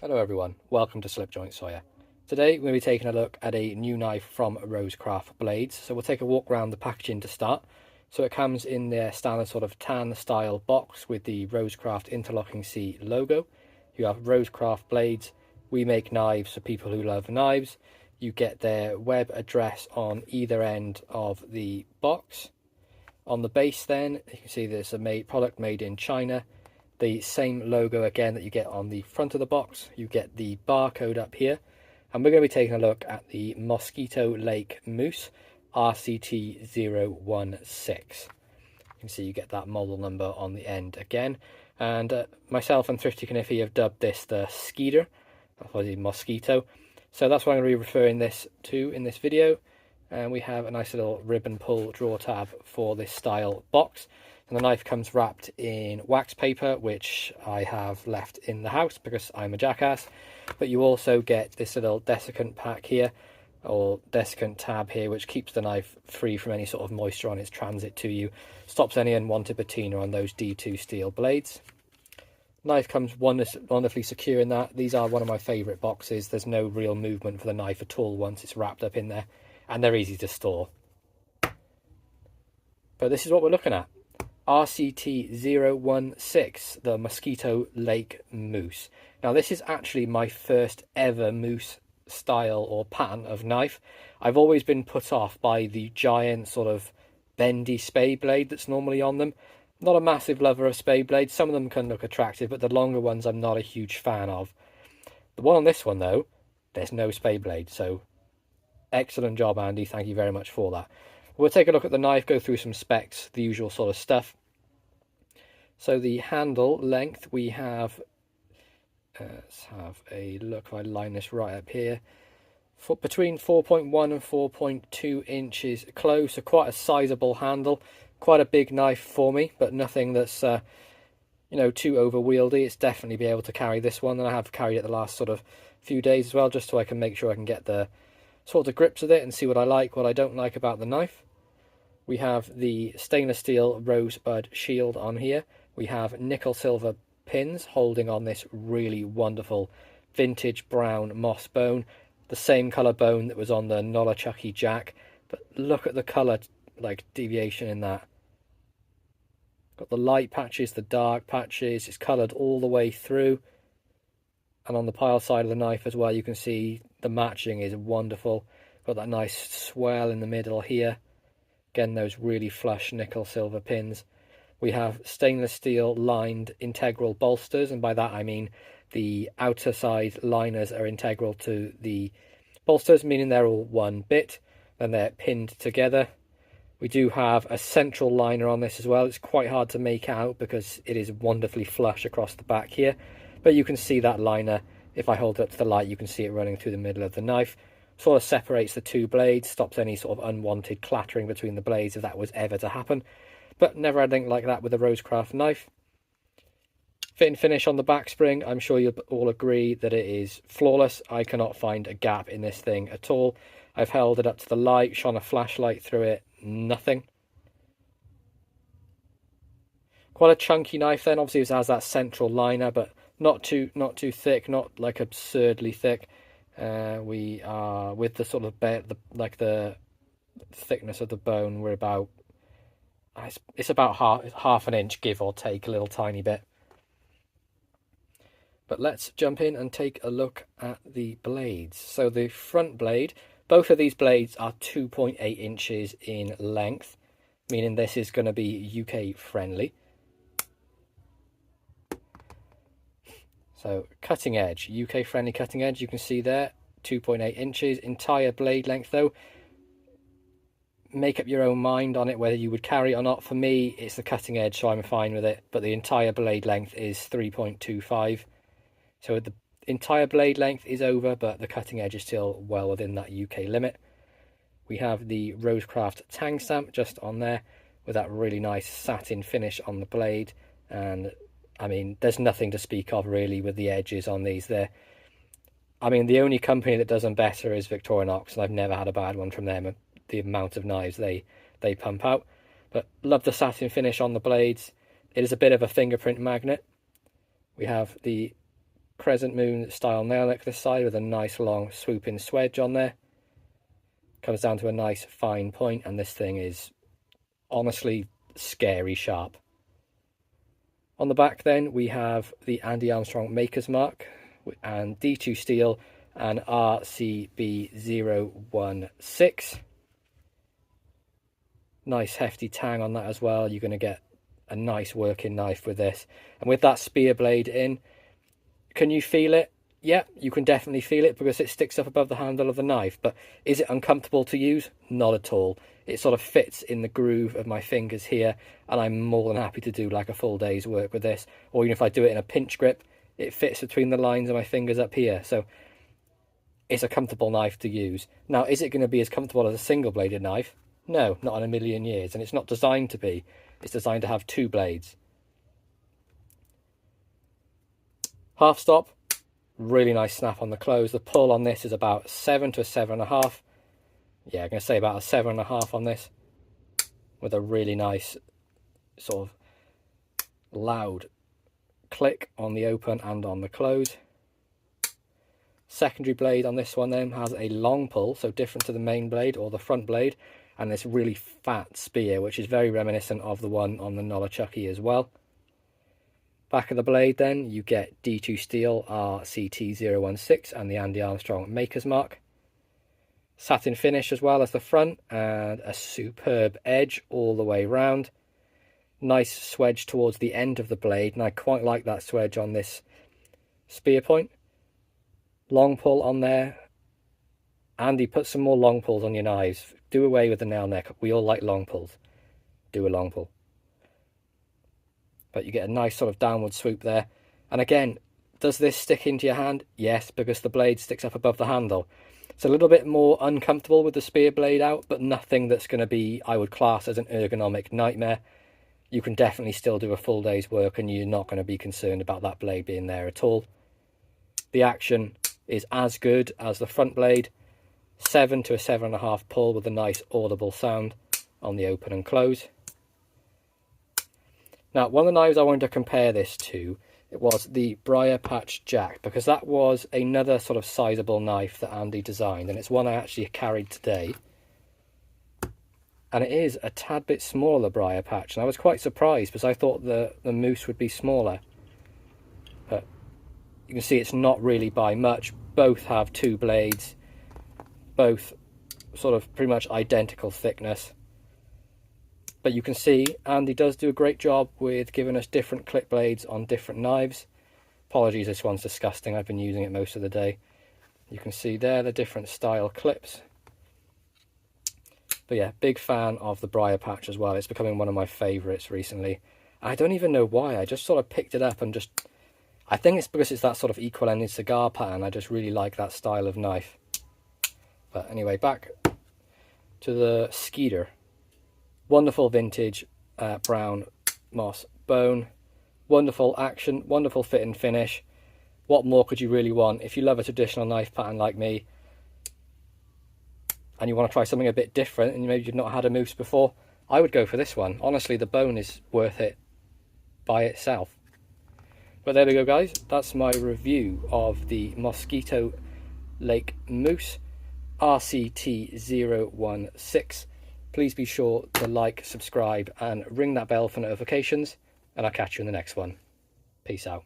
Hello everyone, welcome to Slipjoint Sawyer. Today we're going to be taking a look at a new knife from RoseCraft Blades. So we'll take a walk around the packaging to start. So it comes in their standard sort of tan style box with the RoseCraft Interlocking C logo. You have RoseCraft Blades. We make knives for people who love knives. You get their web address on either end of the box. On the base then, you can see there's a product made in China. The same logo again that you get on the front of the box. You get the barcode up here, and we're going to be taking a look at the Mosquito Lake Moose RCT016. You can see you get that model number on the end again, and myself and Thrifty Kniffy have dubbed this the Skeeter, or the Mosquito. So that's what I'm going to be referring this to in this video. And we have a nice little ribbon pull drawer tab for this style box. And the knife comes wrapped in wax paper, which I have left in the house because I'm a jackass. But you also get this little desiccant pack here, or desiccant tab here, which keeps the knife free from any sort of moisture on its transit to you. Stops any unwanted patina on those D2 steel blades. Knife comes wonderfully secure in that. These are one of my favourite boxes. There's no real movement for the knife at all once it's wrapped up in there. And they're easy to store. But this is what we're looking at. RCT016, the Mosquito Lake Moose. Now this is actually my first ever moose style or pattern of knife. I've always been put off by the giant sort of bendy spade blade that's normally on them. Not a massive lover of spade blades. Some of them can look attractive, but the longer ones I'm not a huge fan of. The one on this one though, there's no spade blade, so excellent job, Andy. Thank you very much for that. We'll take a look at the knife, go through some specs, the usual sort of stuff. So the handle length, we have, let's have a look, if I line this right up here, between 4.1 and 4.2 inches close, so quite a sizable handle, quite a big knife for me, but nothing that's, you know, too over-wieldy. It's definitely be able to carry this one, and I have carried it the last sort of few days as well, just so I can make sure I can get the sort of grips with it and see what I like, what I don't like about the knife. We have the stainless steel rosebud shield on here. We have nickel silver pins holding on this really wonderful vintage brown moss bone, the same colour bone that was on the Nolachunky Jack, but look at the colour like deviation in that. Got the light patches, the dark patches, it's coloured all the way through. And on the pile side of the knife as well, you can see the matching is wonderful. Got that nice swell in the middle here. Again, those really flush nickel silver pins. We have stainless steel lined integral bolsters, and by that I mean the outer side liners are integral to the bolsters, meaning they're all one bit, and they're pinned together. We do have a central liner on this as well. It's quite hard to make out because it is wonderfully flush across the back here, but you can see that liner. If I hold it up to the light, you can see it running through the middle of the knife. Sort of separates the two blades, stops any sort of unwanted clattering between the blades if that was ever to happen. But never had anything like that with a RoseCraft knife. Fit and finish on the back spring, I'm sure you'll all agree that it is flawless. I cannot find a gap in this thing at all. I've held it up to the light, shone a flashlight through it, nothing. Quite a chunky knife then, obviously it has that central liner, but not too thick, not like absurdly thick. We are with the sort of the thickness of the bone, we're about, it's about half an inch, give or take a little tiny bit. But let's jump in and take a look at the blades. So the front blade, both of these blades are 2.8 inches in length, meaning this is going to be UK friendly. So cutting edge, UK friendly cutting edge, you can see there, 2.8 inches. Entire blade length though, make up your own mind on it whether you would carry it or not. For me, it's the cutting edge, so I'm fine with it, but the entire blade length is 3.25. So the entire blade length is over, but the cutting edge is still well within that UK limit. We have the RoseCraft tang stamp just on there with that really nice satin finish on the blade, and I mean, there's nothing to speak of really with the edges on these there. I mean, the only company that does them better is Victorinox, and I've never had a bad one from them, the amount of knives they pump out. But love the satin finish on the blades. It is a bit of a fingerprint magnet. We have the crescent moon style nail nick this side with a nice long swooping swedge on there. Comes down to a nice fine point, and this thing is honestly scary sharp. On the back then we have the Andy Armstrong Maker's Mark and D2 steel and RCB016. Nice hefty tang on that as well. You're going to get a nice working knife with this. And with that spear blade in, can you feel it? Yeah, you can definitely feel it because it sticks up above the handle of the knife. But is it uncomfortable to use? Not at all. It sort of fits in the groove of my fingers here, and I'm more than happy to do like a full day's work with this. Or even if I do it in a pinch grip, it fits between the lines of my fingers up here. So it's a comfortable knife to use. Now, is it going to be as comfortable as a single-bladed knife? No, not in a million years. And it's not designed to be. It's designed to have two blades. Half stop. Really nice snap on the close. The pull on this is about 7 to 7.5. Yeah, I'm going to say about a 7.5 on this, with a really nice sort of loud click on the open and on the close. Secondary blade on this one then has a long pull, so different to the main blade or the front blade, and this really fat spear, which is very reminiscent of the one on the Nolachunky as well. Back of the blade then, you get D2 steel RCT016 and the Andy Armstrong Maker's Mark. Satin finish as well as the front, and a superb edge all the way round. Nice swedge towards the end of the blade, and I quite like that swedge on this spear point. Long pull on there. Andy, put some more long pulls on your knives. Do away with the nail neck. We all like long pulls. Do a long pull. But you get a nice sort of downward swoop there. And again, does this stick into your hand? Yes, because the blade sticks up above the handle. It's a little bit more uncomfortable with the spear blade out, but nothing that's going to be, I would class as an ergonomic nightmare. You can definitely still do a full day's work, and you're not going to be concerned about that blade being there at all. The action is as good as the front blade. 7 to a 7.5 pull with a nice audible sound on the open and close. Now, one of the knives I wanted to compare this to, it was the Briar Patch Jack, because that was another sort of sizable knife that Andy designed, and it's one I actually carried today. And it is a tad bit smaller, Briar Patch, and I was quite surprised because I thought the Moose would be smaller. But you can see it's not really by much. Both have two blades, both sort of pretty much identical thickness. But you can see Andy does do a great job with giving us different clip blades on different knives. Apologies, this one's disgusting. I've been using it most of the day. You can see there the different style clips. But yeah, big fan of the Briar Patch as well. It's becoming one of my favourites recently. I don't even know why. I just sort of picked it up and just... I think it's because it's that sort of equal-ended cigar pattern. I just really like that style of knife. But anyway, back to the Skeeter. Wonderful vintage brown moss bone. Wonderful action, wonderful fit and finish. What more could you really want? If you love a traditional knife pattern like me, and you want to try something a bit different, and maybe you've not had a moose before, I would go for this one. Honestly, the bone is worth it by itself. But there we go, guys. That's my review of the Mosquito Lake Moose RCT016. Please be sure to like, subscribe, and ring that bell for notifications, and I'll catch you in the next one. Peace out.